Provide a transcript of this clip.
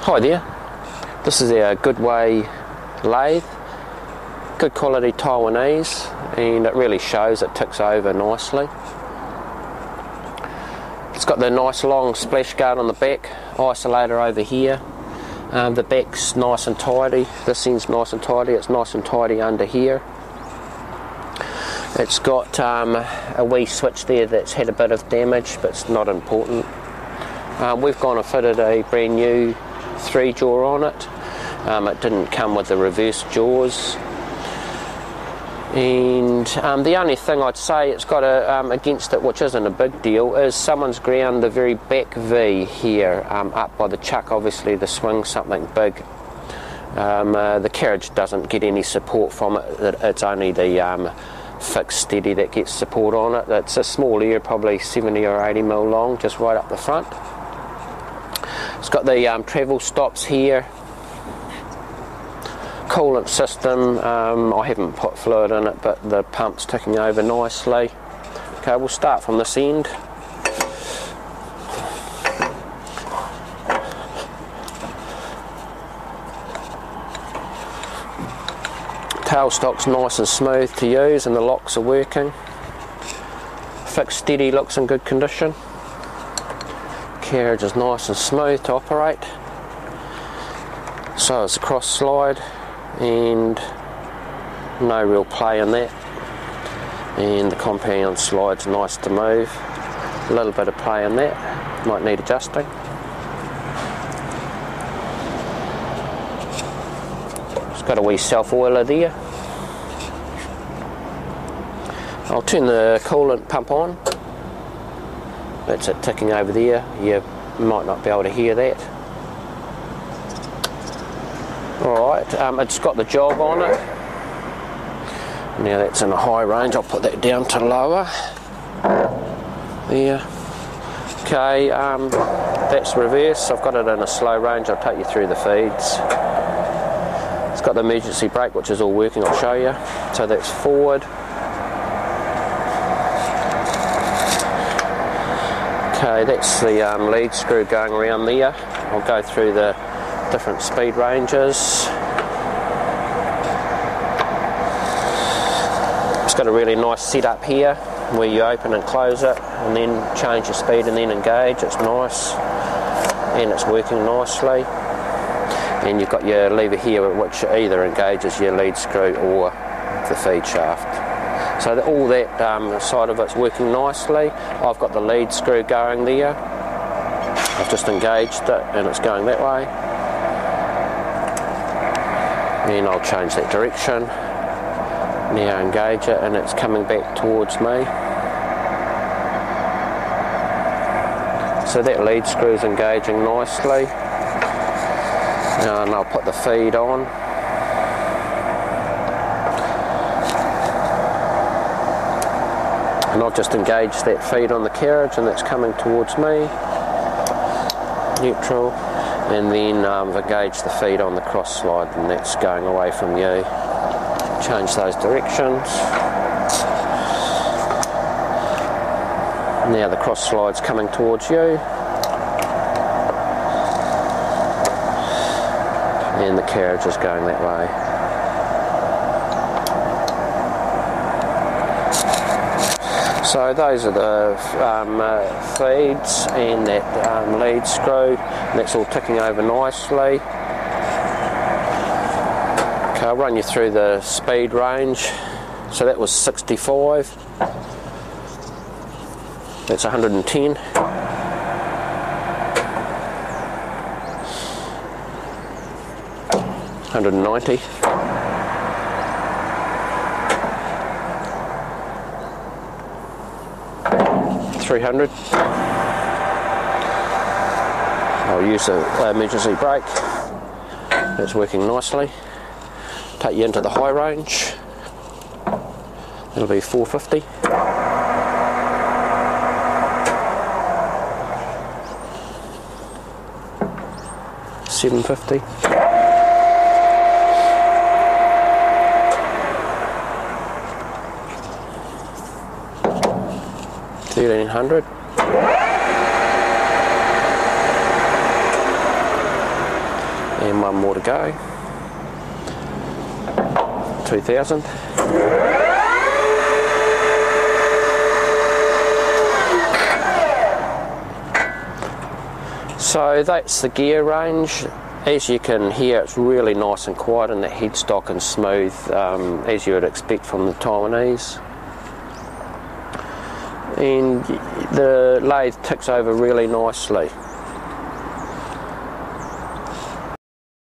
Hi there, this is our Goodway lathe, good quality Taiwanese, and it really shows, it ticks over nicely. It's got the nice long splash guard on the back, isolator over here. The back's nice and tidy, this end's nice and tidy, it's nice and tidy under here. It's got a wee switch there that's had a bit of damage, but it's not important. We've gone and fitted a brand new 3-jaw on it. It didn't come with the reverse jaws. And the only thing I'd say it's got against it, which isn't a big deal, is someone's ground the very back V here up by the chuck. Obviously the swing's something big. The carriage doesn't get any support from it, it's only the fixed steady that gets support on it. It's a small ear, probably 70 or 80 mil long, just right up the front. It's got the travel stops here, coolant system. I haven't put fluid in it, but the pump's ticking over nicely. Okay, we'll start from this end. Tailstock's nice and smooth to use and the locks are working. Fixed steady looks in good condition. Carriage is nice and smooth to operate. So it's a cross slide and no real play in that. And the compound slide's nice to move. A little bit of play in that, might need adjusting. It's got a wee self-oiler there. I'll turn the coolant pump on. That's it ticking over there. You might not be able to hear that. Alright, it's got the jog on it. Now that's in a high range, I'll put that down to lower. There. Okay, that's reverse. I've got it in a slow range, I'll take you through the feeds. It's got the emergency brake, which is all working, I'll show you. So that's forward. Okay, that's the lead screw going around there. I'll go through the different speed ranges. It's got a really nice setup here where you open and close it and then change your speed and then engage. It's nice and it's working nicely. And you've got your lever here which either engages your lead screw or the feed shaft. So all that side of it's working nicely. I've got the lead screw going there. I've just engaged it and it's going that way. And I'll change that direction. Now engage it and it's coming back towards me. So that lead screw is engaging nicely. And I'll put the feed on. And I've just engaged that feed on the carriage and that's coming towards me. Neutral. And then I've engaged the feed on the cross slide and that's going away from you. Change those directions. Now the cross slide's coming towards you. And the carriage is going that way. So those are the feeds and that lead screw, and that's all ticking over nicely. Okay, I'll run you through the speed range. So that was 65, that's 110. 190. 300. I'll use the emergency brake. That's working nicely. Take you into the high range. It'll be 450. 750. 1300. 1400. And one more to go. 2000. So that's the gear range. As you can hear, it's really nice and quiet in the headstock and smooth, as you would expect from the Taiwanese. And the lathe ticks over really nicely.